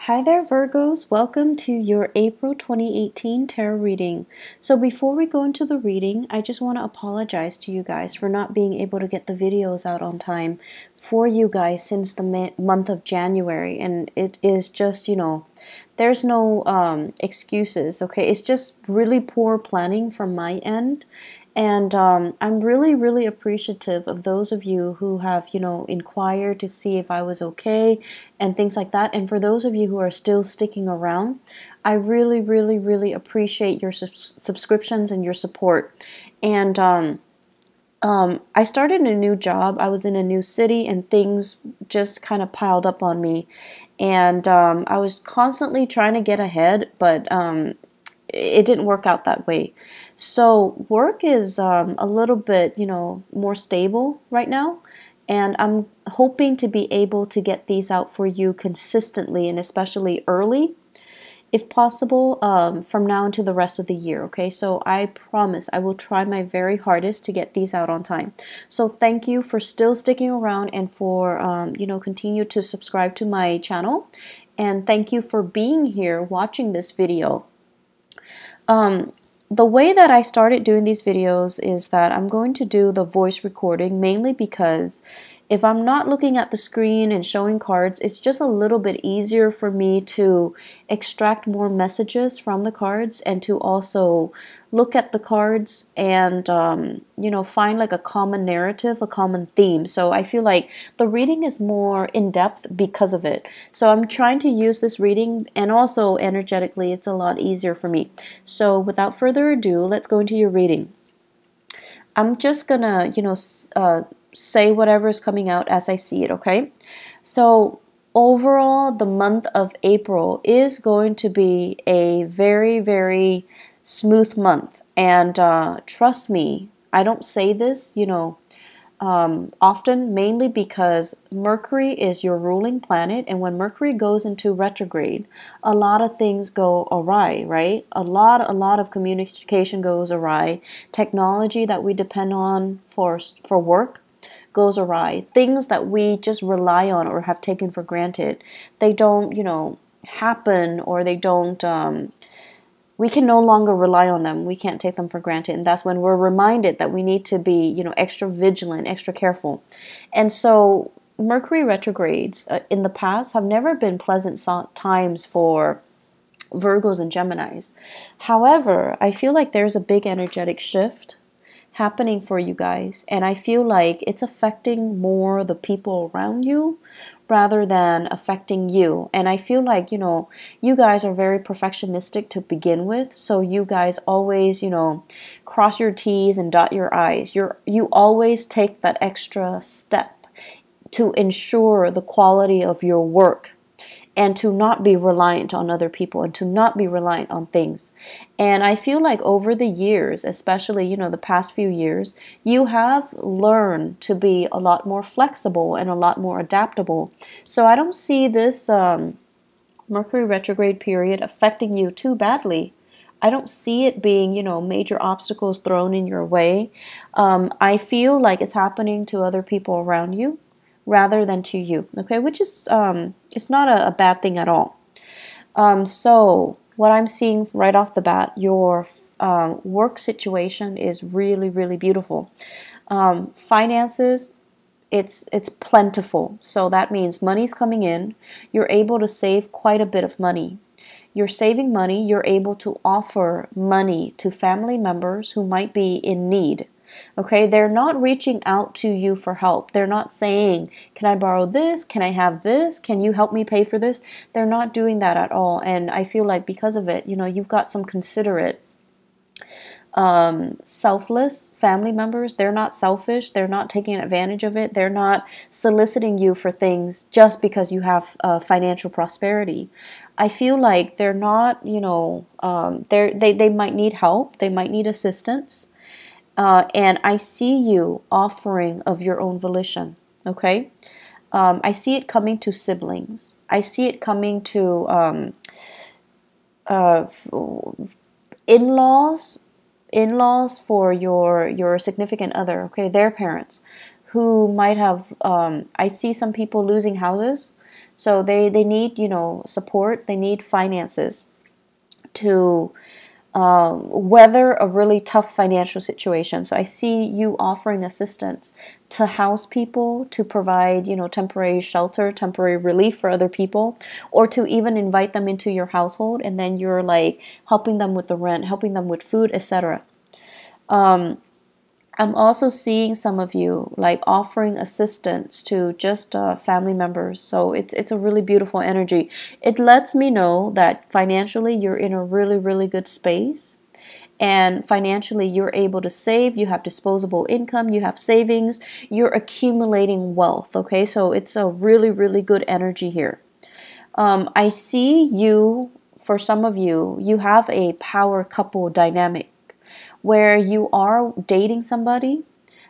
Hi there, Virgos. Welcome to your April 2018 tarot reading. So before we go into the reading, I just want to apologize to you guys for not being able to get the videos out on time for you guys since the month of January. And it is just, there's no excuses, okay? It's just really poor planning from my end. And I'm really, really appreciative of those of you who have, inquired to see if I was okay and things like that. And for those of you who are still sticking around, I really, really, really appreciate your subscriptions and your support. And I started a new job. I was in a new city and things just kind of piled up on me. And I was constantly trying to get ahead, but it didn't work out that way. So work is a little bit, more stable right now. And I'm hoping to be able to get these out for you consistently and especially early, if possible, from now until the rest of the year. Okay, so I promise I will try my very hardest to get these out on time. So thank you for still sticking around and for, continue to subscribe to my channel. And thank you for being here watching this video. The way that I started doing these videos is that I'm going to do the voice recording mainly because if I'm not looking at the screen and showing cards, it's just a little bit easier for me to extract more messages from the cards and to also look at the cards and, find like a common narrative, a common theme. So I feel like the reading is more in-depth because of it. So I'm trying to use this reading, and also energetically, it's a lot easier for me. So without further ado, let's go into your reading. I'm just gonna, say whatever is coming out as I see it, okay? So overall, the month of April is going to be a very, very smooth month. And trust me, I don't say this, often, mainly because Mercury is your ruling planet, and when Mercury goes into retrograde, a lot of things go awry, right? A lot of communication goes awry. Technology that we depend on for work goes awry. Things that we just rely on or have taken for granted, they don't, happen, or they don't, we can no longer rely on them. We can't take them for granted. And that's when we're reminded that we need to be, extra vigilant, extra careful. And so Mercury retrogrades in the past have never been pleasant times for Virgos and Geminis. However, I feel like there's a big energetic shift happening for you guys, and I feel like it's affecting more the people around you rather than affecting you. And I feel like, you guys are very perfectionistic to begin with, so you guys always, cross your T's and dot your I's. You always take that extra step to ensure the quality of your work, and to not be reliant on other people, and to not be reliant on things. And I feel like over the years, especially, the past few years, you have learned to be a lot more flexible and a lot more adaptable. So I don't see this Mercury retrograde period affecting you too badly. I don't see it being, major obstacles thrown in your way. I feel like it's happening to other people around you rather than to you, okay? Which is, it's not a bad thing at all. So what I'm seeing right off the bat, your work situation is really, really beautiful. Finances, it's plentiful. So that means money's coming in. You're able to save quite a bit of money. You're saving money. You're able to offer money to family members who might be in need. Okay, they're not reaching out to you for help. They're not saying, can I borrow this? Can I have this? Can you help me pay for this? They're not doing that at all. And I feel like because of it, you've got some considerate, selfless family members. They're not selfish. They're not taking advantage of it. They're not soliciting you for things just because you have financial prosperity. I feel like they're not, they might need help. They might need assistance. And I see you offering of your own volition, okay? I see it coming to siblings. I see it coming to in-laws for your significant other, okay? Their parents who might have, I see some people losing houses So they need, support. They need finances to weather a really tough financial situation. So I see you offering assistance to house people, to provide, temporary shelter, temporary relief for other people, or to even invite them into your household, and then you're like helping them with the rent, helping them with food, etc. I'm also seeing some of you like offering assistance to just family members. So it's a really beautiful energy. It lets me know that financially you're in a really, really good space. And financially you're able to save, you have disposable income, you have savings, you're accumulating wealth. Okay, so it's a really, really good energy here. I see you, for some of you, you have a power couple dynamic where you are dating somebody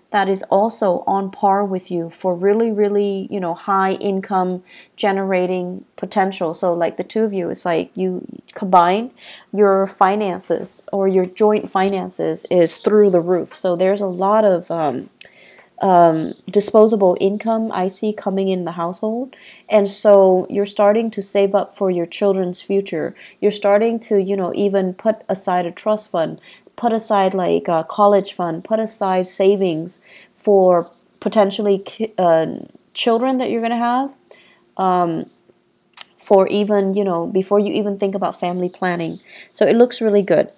that is also on par with you for really, really, high income generating potential. So like the two of you, it's like you combine your finances, or your joint finances is through the roof. So there's a lot of disposable income I see coming in the household. And so you're starting to save up for your children's future. You're starting to, even put aside a trust fund, put aside like a college fund, put aside savings for potentially children that you're going to have, for even, before you even think about family planning. So it looks really good.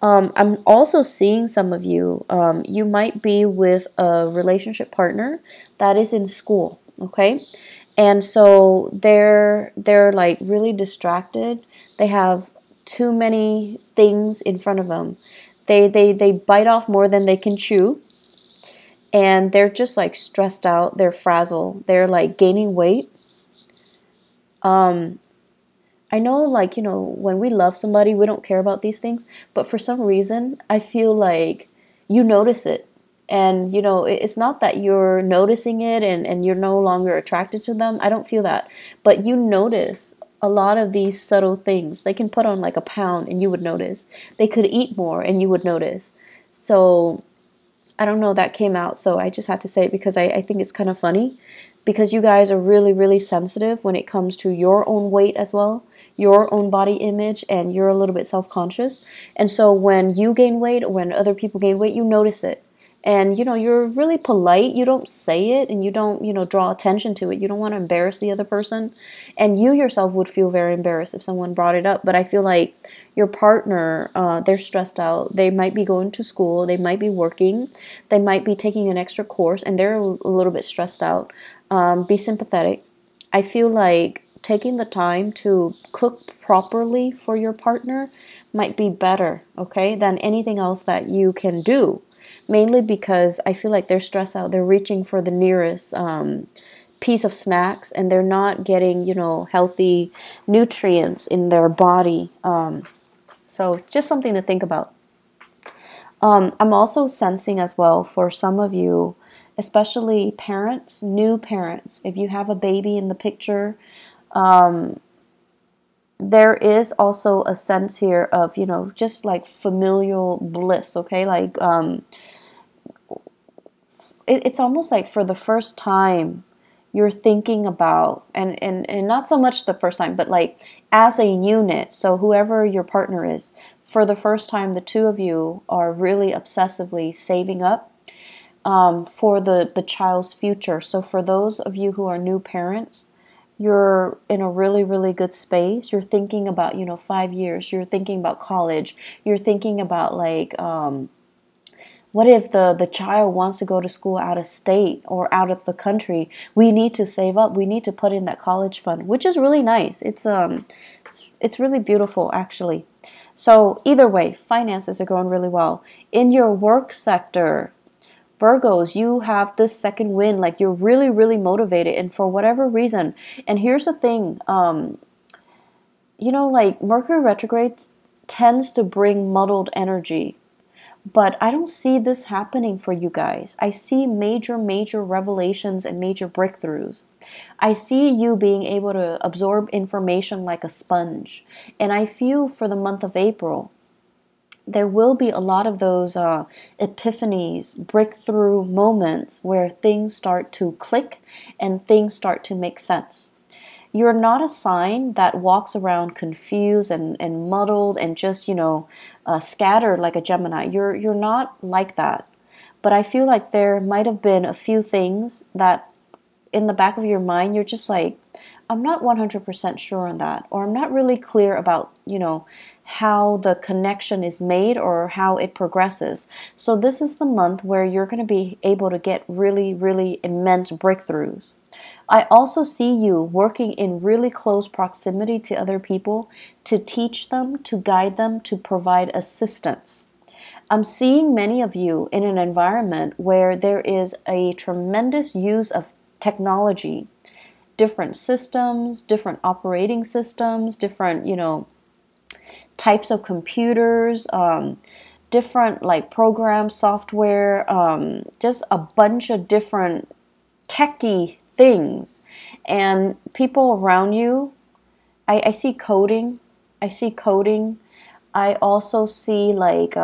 I'm also seeing some of you, you might be with a relationship partner that is in school, okay? And so they're like really distracted. They have too many things in front of them. They bite off more than they can chew, and they're just like stressed out. They're frazzled. They're like gaining weight. I know, like, when we love somebody, we don't care about these things, but for some reason, I feel like you notice it. And, it's not that you're noticing it and you're no longer attracted to them. I don't feel that. But you notice a lot of these subtle things. They can put on like a pound and you would notice. They could eat more and you would notice. So I don't know, that came out. So I just had to say it because I think it's kind of funny, because you guys are really, really sensitive when it comes to your own weight as well, your own body image, and you're a little bit self-conscious. And so when you gain weight, or when other people gain weight, you notice it. And, you're really polite. You don't say it, and you don't, draw attention to it. You don't want to embarrass the other person. And you yourself would feel very embarrassed if someone brought it up. But I feel like your partner, they're stressed out. They might be going to school. They might be working. They might be taking an extra course, and they're a little bit stressed out. Be sympathetic. I feel like taking the time to cook properly for your partner might be better, okay, than anything else that you can do. Mainly because I feel like they're stressed out. They're reaching for the nearest piece of snacks, and they're not getting, healthy nutrients in their body. So just something to think about. I'm also sensing as well for some of you, especially parents, new parents, if you have a baby in the picture, there is also a sense here of, just like familial bliss, okay? Like, it's almost like for the first time you're thinking about, and not so much the first time, but like as a unit, so whoever your partner is, for the first time, the two of you are really obsessively saving up for the child's future. So for those of you who are new parents, you're in a really, really good space. You're thinking about, 5 years. You're thinking about college. You're thinking about like, what if the child wants to go to school out of state or out of the country? We need to save up. We need to put in that college fund, which is really nice. It's really beautiful, actually. So either way, finances are going really well. In your work sector, Virgos, you have this second wind. Like, you're really, really motivated, and for whatever reason. And here's the thing, like Mercury retrograde tends to bring muddled energy. But I don't see this happening for you guys. I see major, major revelations and major breakthroughs. I see you being able to absorb information like a sponge. And I feel for the month of April, there will be a lot of those epiphanies, breakthrough moments where things start to click and things start to make sense. You're not a sign that walks around confused and muddled and just, scattered like a Gemini. You're not like that. But I feel like there might have been a few things that in the back of your mind, you're just like, I'm not 100% sure on that, or I'm not really clear about, how the connection is made or how it progresses. So this is the month where you're going to be able to get really, really immense breakthroughs. I also see you working in really close proximity to other people to teach them, to guide them, to provide assistance. I'm seeing many of you in an environment where there is a tremendous use of technology, different systems, different operating systems, different, types of computers, different like programs, software, just a bunch of different techie things. And people around you, I see coding. I see coding. I also see like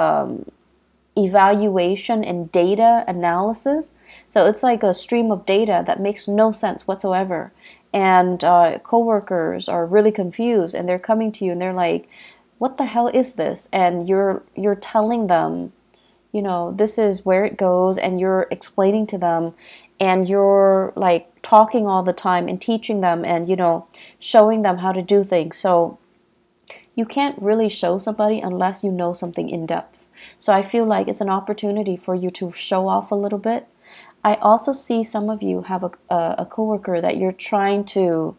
evaluation and data analysis. So it's like a stream of data that makes no sense whatsoever. And coworkers are really confused, and they're coming to you and they're like, what the hell is this? And you're telling them, this is where it goes, and you're explaining to them, and you're like talking all the time and teaching them and, showing them how to do things. So you can't really show somebody unless you know something in depth. So I feel like it's an opportunity for you to show off a little bit. I also see some of you have a coworker that you're trying to,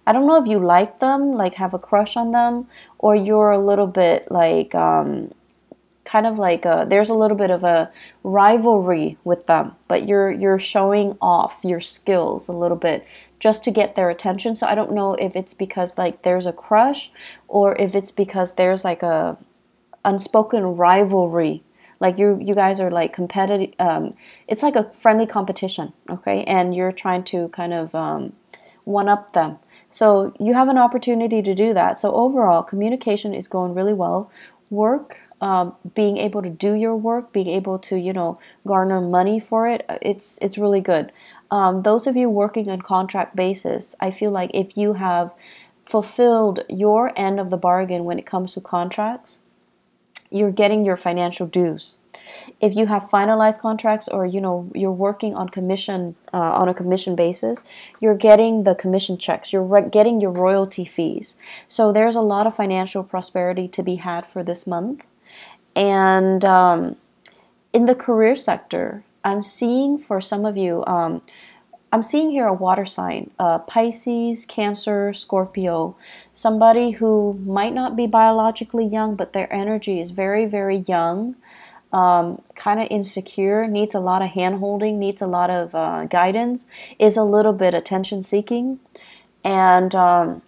I don't know if you like them, like have a crush on them, or you're a little bit like, kind of like there's a little bit of a rivalry with them, but you're showing off your skills a little bit just to get their attention. So I don't know if it's because like there's a crush, or if it's because there's like a unspoken rivalry. Like you guys are like competitive. It's like a friendly competition, okay? And you're trying to kind of one up them. So you have an opportunity to do that. So overall, communication is going really well. Work, being able to do your work, being able to, garner money for it, it's really good. Those of you working on contract basis, I feel like if you have fulfilled your end of the bargain when it comes to contracts, you're getting your financial dues. If you have finalized contracts, or you're working on commission on a commission basis, you're getting the commission checks, you're getting your royalty fees. So there's a lot of financial prosperity to be had for this month. And in the career sector, I'm seeing for some of you, I'm seeing here a water sign, Pisces, Cancer, Scorpio, somebody who might not be biologically young, but their energy is very, very young, kind of insecure, needs a lot of hand-holding, needs a lot of guidance, is a little bit attention-seeking, and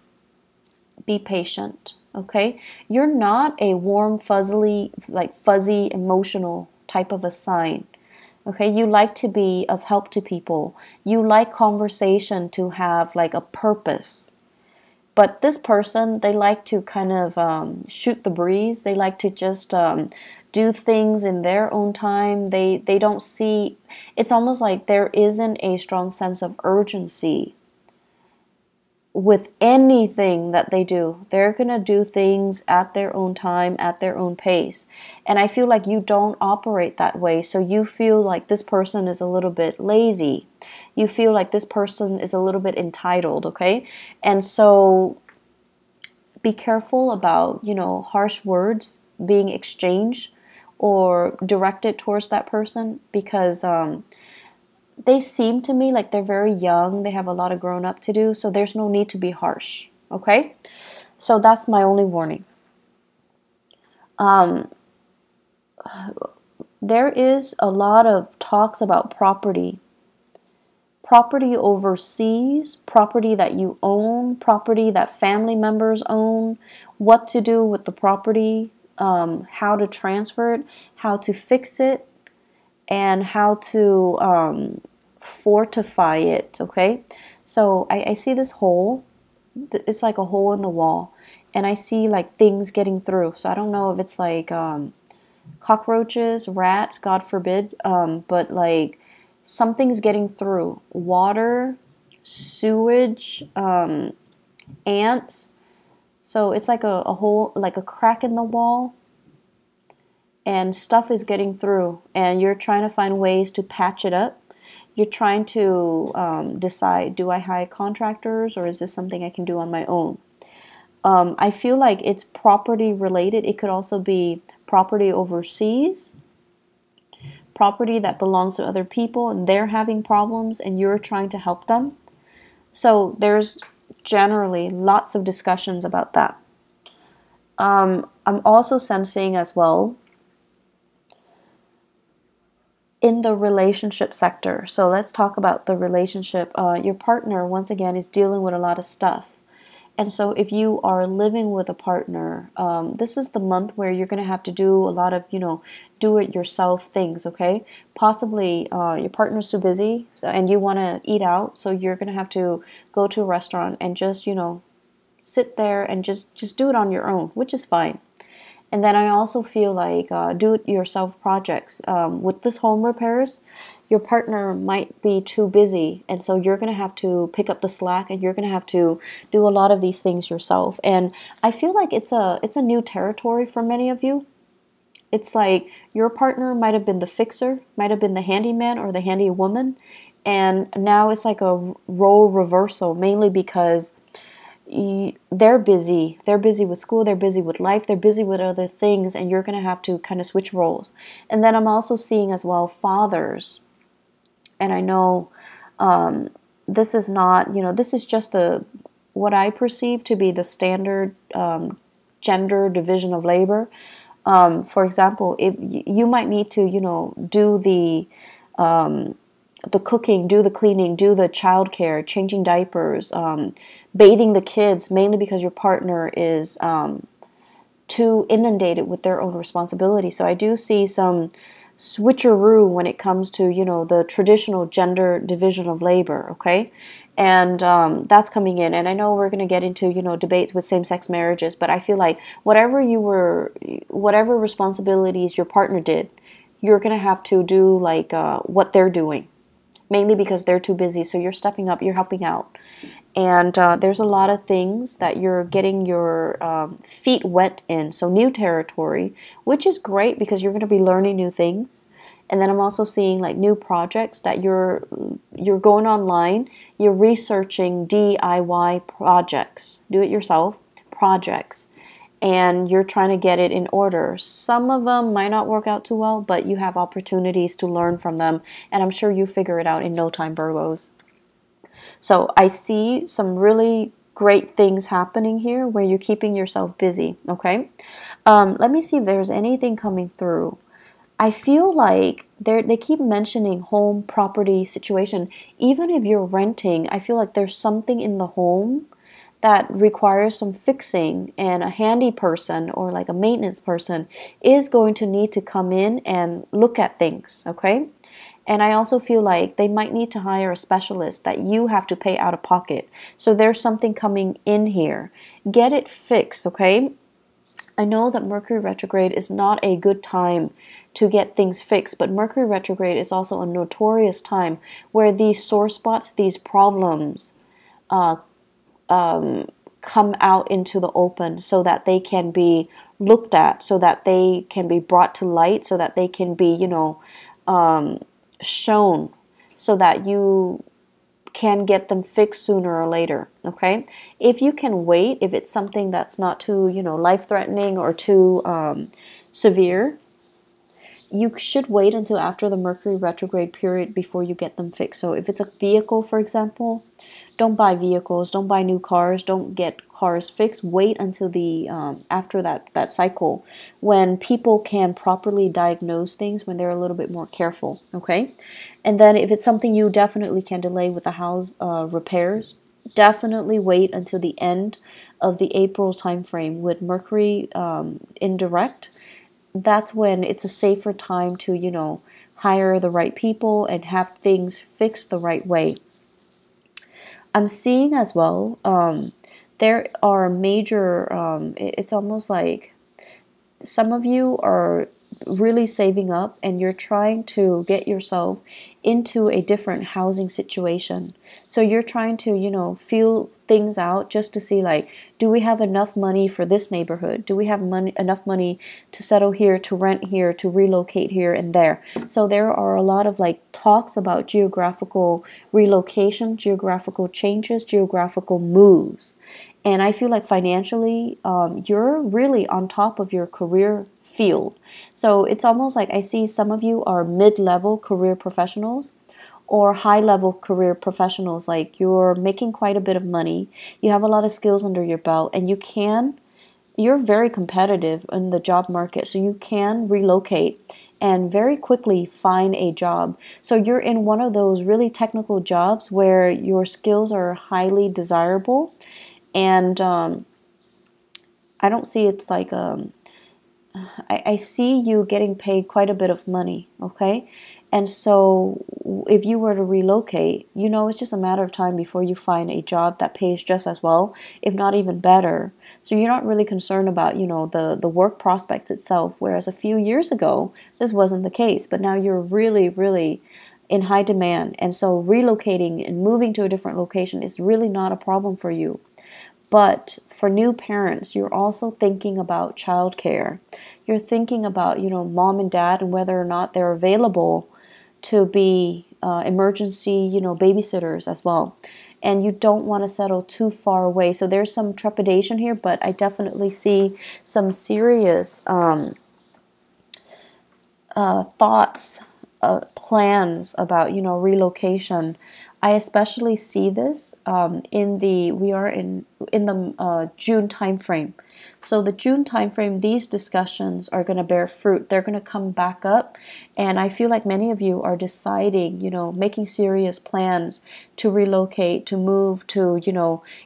be patient, okay? You're not a warm, fuzzy, emotional type of a sign. Okay, you like to be of help to people. You like conversation to have like a purpose. But this person, they like to kind of shoot the breeze. They like to just do things in their own time. They don't see, it's almost like there isn't a strong sense of urgency with anything that they do. They're going to do things at their own time, at their own pace. And I feel like you don't operate that way. So you feel like this person is a little bit lazy. You feel like this person is a little bit entitled, okay? And so be careful about, harsh words being exchanged or directed towards that person, because they seem to me like they're very young. They have a lot of grown up to do, so there's no need to be harsh, okay? So that's my only warning. There is a lot of talks about property. Property overseas, property that you own, property that family members own, what to do with the property, how to transfer it, how to fix it, and how to fortify it, okay? So I see this hole. It's like a hole in the wall, and I see like things getting through. So I don't know if it's like cockroaches, rats, God forbid, but like something's getting through. Water, sewage, ants. So it's like a hole, like a crack in the wall, and stuff is getting through, and you're trying to find ways to patch it up. You're trying to decide, do I hire contractors, or is this something I can do on my own? I feel like it's property related. It could also be property overseas, property that belongs to other people, and they're having problems, and you're trying to help them. So there's generally lots of discussions about that. I'm also sensing as well in the relationship sector. So let's talk about the relationship. Your partner, once again, is dealing with a lot of stuff. And so if you are living with a partner, this is the month where you're going to have to do a lot of, do-it-yourself things, okay? Possibly your partner's too busy and you want to eat out, so you're going to have to go to a restaurant and just, sit there and just do it on your own, which is fine. And then I also feel like do-it-yourself projects. With this home repairs, your partner might be too busy, and so you're going to have to pick up the slack, and you're going to have to do a lot of these things yourself. And I feel like it's a new territory for many of you. It's like your partner might have been the fixer, might have been the handyman or the handy woman, and now it's like a role reversal, mainly because they're busy. They're busy with school, they're busy with life, they're busy with other things, and you're going to have to kind of switch roles. And then I'm also seeing as well fathers. And I know this is not, this is just what I perceive to be the standard gender division of labor. For example, if you might need to, do the cooking, do the cleaning, do the childcare, changing diapers, bathing the kids, mainly because your partner is too inundated with their own responsibility. So I do see some switcheroo when it comes to, the traditional gender division of labor, okay? And that's coming in. And I know we're going to get into, debates with same-sex marriages, but I feel like whatever responsibilities your partner did, you're going to have to do like what they're doing, mainly because they're too busy. So you're stepping up, you're helping out. And there's a lot of things that you're getting your feet wet in. So new territory, which is great because you're going to be learning new things. And then I'm also seeing like new projects that you're going online, you're researching DIY projects, do it yourself projects, and you're trying to get it in order. Some of them might not work out too well, but you have opportunities to learn from them, and I'm sure you figure it out in no time, Virgos. So I see some really great things happening here where you're keeping yourself busy, okay? Let me see if there's anything coming through. I feel like they keep mentioning home property situation. Even if you're renting, I feel like there's something in the home that requires some fixing, and a handy person or like a maintenance person is going to need to come in and look at things, okay? And I also feel like they might need to hire a specialist that you have to pay out of pocket. So there's something coming in here. Get it fixed, okay? I know that Mercury retrograde is not a good time to get things fixed, but Mercury retrograde is also a notorious time where these sore spots, these problems, come out into the open so that they can be looked at, so that they can be brought to light, so that they can be, shown, so that you can get them fixed sooner or later, okay? If you can wait, if it's something that's not too, life-threatening or too severe, you should wait until after the Mercury retrograde period before you get them fixed. So if it's a vehicle, for example, don't buy vehicles, don't buy new cars, don't get cars fixed. Wait until the after that cycle when people can properly diagnose things, when they're a little bit more careful, okay? And then if it's something you definitely can delay with the house repairs, definitely wait until the end of the April time frame with Mercury indirect. That's when it's a safer time to, hire the right people and have things fixed the right way. I'm seeing as well, there are major, it's almost like some of you are really saving up and you're trying to get yourself into a different housing situation. So you're trying to, feel things out just to see, like, do we have enough money for this neighborhood? Do we have enough money to settle here, to rent here, to relocate here and there? So there are a lot of like talks about geographical relocation, geographical changes, geographical moves. And I feel like financially, you're really on top of your career field. So it's almost like I see some of you are mid-level career professionals or high-level career professionals. Like you're making quite a bit of money, you have a lot of skills under your belt, and you're very competitive in the job market. So you can relocate and very quickly find a job. So you're in one of those really technical jobs where your skills are highly desirable. And I don't see it's like I see you getting paid quite a bit of money, okay? And so if you were to relocate, it's just a matter of time before you find a job that pays just as well, if not even better. So you're not really concerned about, the work prospects itself, whereas a few years ago, this wasn't the case. But now you're really, really in high demand. And so relocating and moving to a different location is really not a problem for you. But for new parents, you're also thinking about childcare. You're thinking about, mom and dad and whether or not they're available to be emergency, babysitters as well. And you don't want to settle too far away. So there's some trepidation here, but I definitely see some serious thoughts, plans about, relocation. I especially see this we are in the June timeframe. So the June timeframe, these discussions are going to bear fruit. They're going to come back up, and I feel like many of you are deciding, making serious plans to relocate, to move, to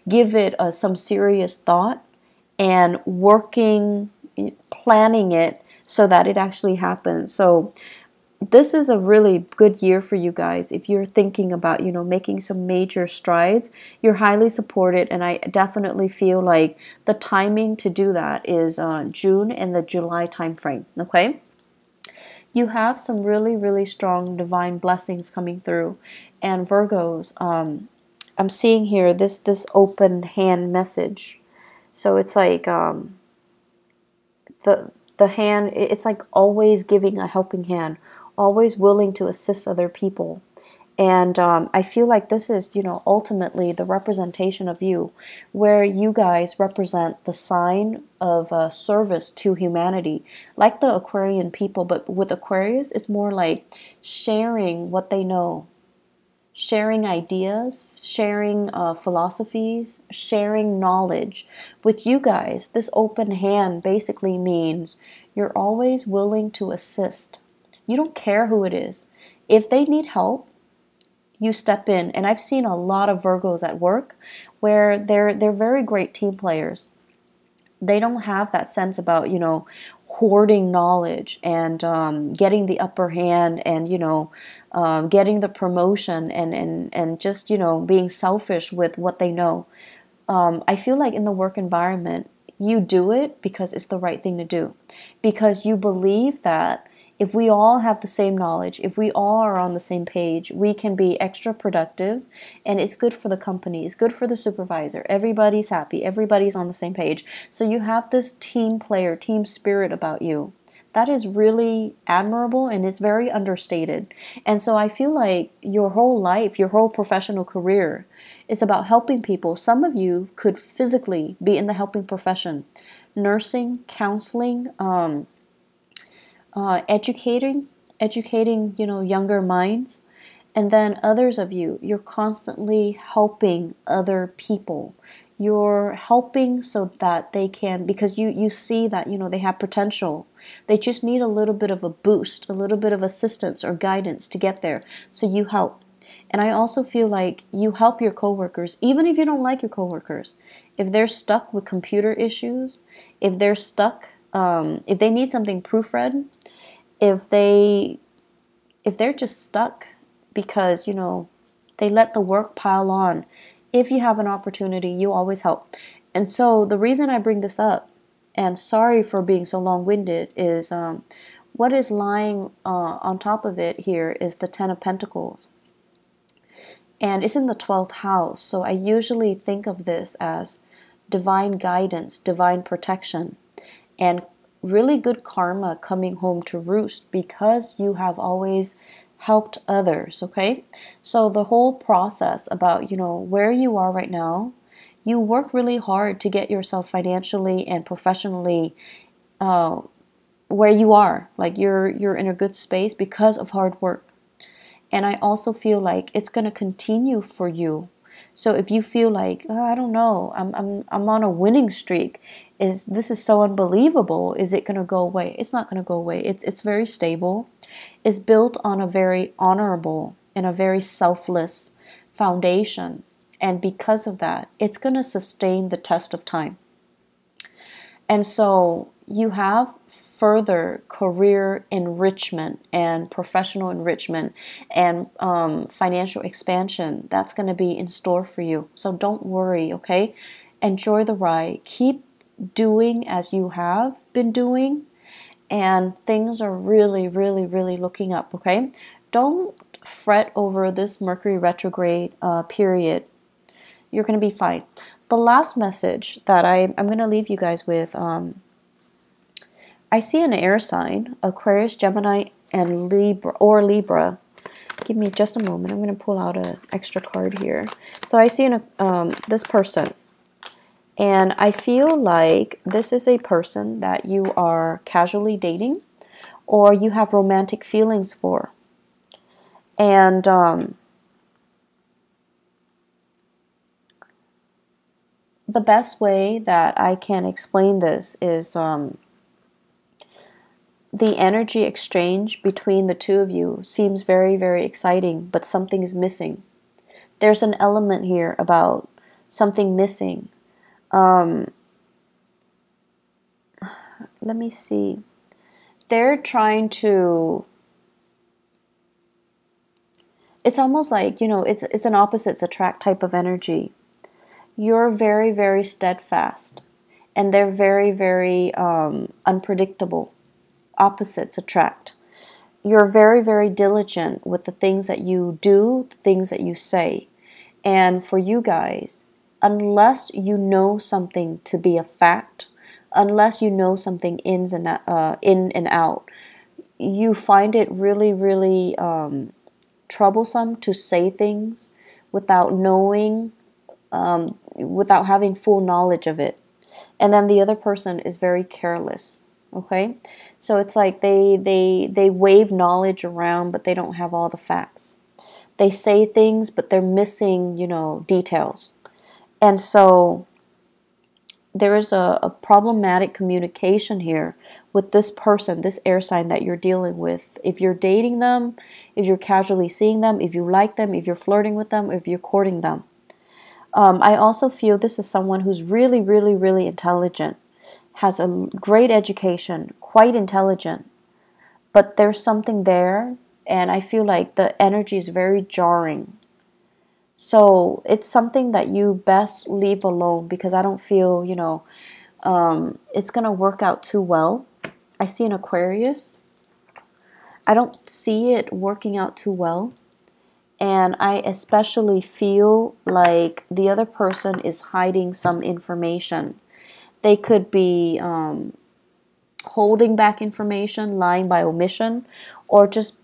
give it some serious thought and working, planning it so that it actually happens. So this is a really good year for you guys. If you're thinking about, making some major strides, you're highly supported. And I definitely feel like the timing to do that is June and the July timeframe. Okay. You have some really, really strong divine blessings coming through. And Virgos, I'm seeing here this open hand message. So it's like the hand, it's like always giving a helping hand, always willing to assist other people. And I feel like this is, ultimately the representation of you, where you guys represent the sign of service to humanity, like the Aquarian people. But with Aquarius, it's more like sharing what they know, sharing ideas, sharing philosophies, sharing knowledge. With you guys, this open hand basically means you're always willing to assist. You don't care who it is. If they need help, you step in. And I've seen a lot of Virgos at work where they're very great team players. They don't have that sense about, hoarding knowledge and getting the upper hand and, getting the promotion and just, being selfish with what they know. I feel like in the work environment, you do it because it's the right thing to do. Because you believe that if we all have the same knowledge, if we all are on the same page, we can be extra productive, and it's good for the company, it's good for the supervisor. Everybody's happy, everybody's on the same page. So you have this team player, team spirit about you. That is really admirable, and it's very understated. And so I feel like your whole life, your whole professional career is about helping people. Some of you could physically be in the helping profession, nursing, counseling, educating, younger minds. And then others of you, you're constantly helping other people. You're helping so that they can, because you see that, they have potential. They just need a little bit of a boost, a little bit of assistance or guidance to get there. So you help. And I also feel like you help your coworkers, even if you don't like your coworkers. If they're stuck with computer issues, if they're stuck, if they need something proofread, if they're just stuck because, they let the work pile on. If you have an opportunity, you always help. And so the reason I bring this up, and sorry for being so long-winded, is what is lying on top of it here is the Ten of Pentacles. And it's in the 12th house. So I usually think of this as divine guidance, divine protection, and really good karma coming home to roost because you have always helped others, okay? So the whole process about, where you are right now, you work really hard to get yourself financially and professionally where you are. Like you're in a good space because of hard work. And I also feel like it's going to continue for you. So if you feel like, oh, I don't know, I'm on a winning streak, this is so unbelievable, is it going to go away? It's not going to go away. It's very stable. It's built on a very honorable and a very selfless foundation. And because of that, it's going to sustain the test of time. And so you have further career enrichment and professional enrichment and financial expansion that's going to be in store for you. So don't worry, okay? Enjoy the ride. Keep doing as you have been doing, and things are really, really, really looking up, okay? Don't fret over this Mercury retrograde period. You're going to be fine. The last message that I'm going to leave you guys with, I see an air sign, Aquarius, Gemini, and Libra. Give me just a moment. I'm going to pull out an extra card here. So I see this person, and I feel like this is a person that you are casually dating or you have romantic feelings for. And the best way that I can explain this is the energy exchange between the two of you seems very, very exciting, but something is missing. There's an element here about something missing. Let me see. They're trying to... It's almost like, it's an opposites attract type of energy. You're very, very steadfast, and they're very, very unpredictable. Opposites attract. You're very, very diligent with the things that you do, the things that you say. And for you guys, unless you know something to be a fact, unless you know something in and out, you find it really, really troublesome to say things without knowing, without having full knowledge of it. And then the other person is very careless. Okay, so it's like they wave knowledge around, but they don't have all the facts. They say things, but they're missing, details. And so there is a problematic communication here with this person, this air sign that you're dealing with. If you're dating them, if you're casually seeing them, if you like them, if you're flirting with them, if you're courting them. I also feel this is someone who's really, really, really intelligent, has a great education, quite intelligent, but there's something there, and I feel like the energy is very jarring. So it's something that you best leave alone, because I don't feel, it's going to work out too well. I see an Aquarius. I don't see it working out too well. And I especially feel like the other person is hiding some information. They could be holding back information, lying by omission, or just,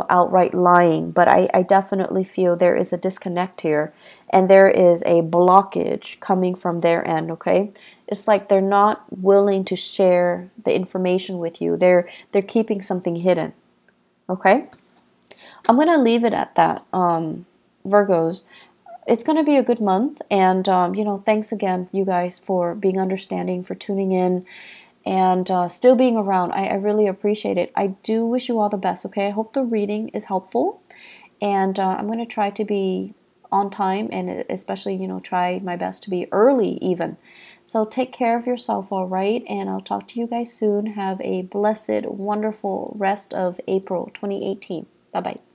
outright lying. But I definitely feel there is a disconnect here, and there is a blockage coming from their end, okay? It's like they're not willing to share the information with you. They're keeping something hidden, okay? I'm going to leave it at that, Virgos. It's going to be a good month, and thanks again, you guys, for being understanding, for tuning in, and still being around. I really appreciate it. I do wish you all the best, okay? I hope the reading is helpful, and I'm going to try to be on time, and especially, try my best to be early even. So take care of yourself, all right? And I'll talk to you guys soon. Have a blessed, wonderful rest of April 2018. Bye-bye.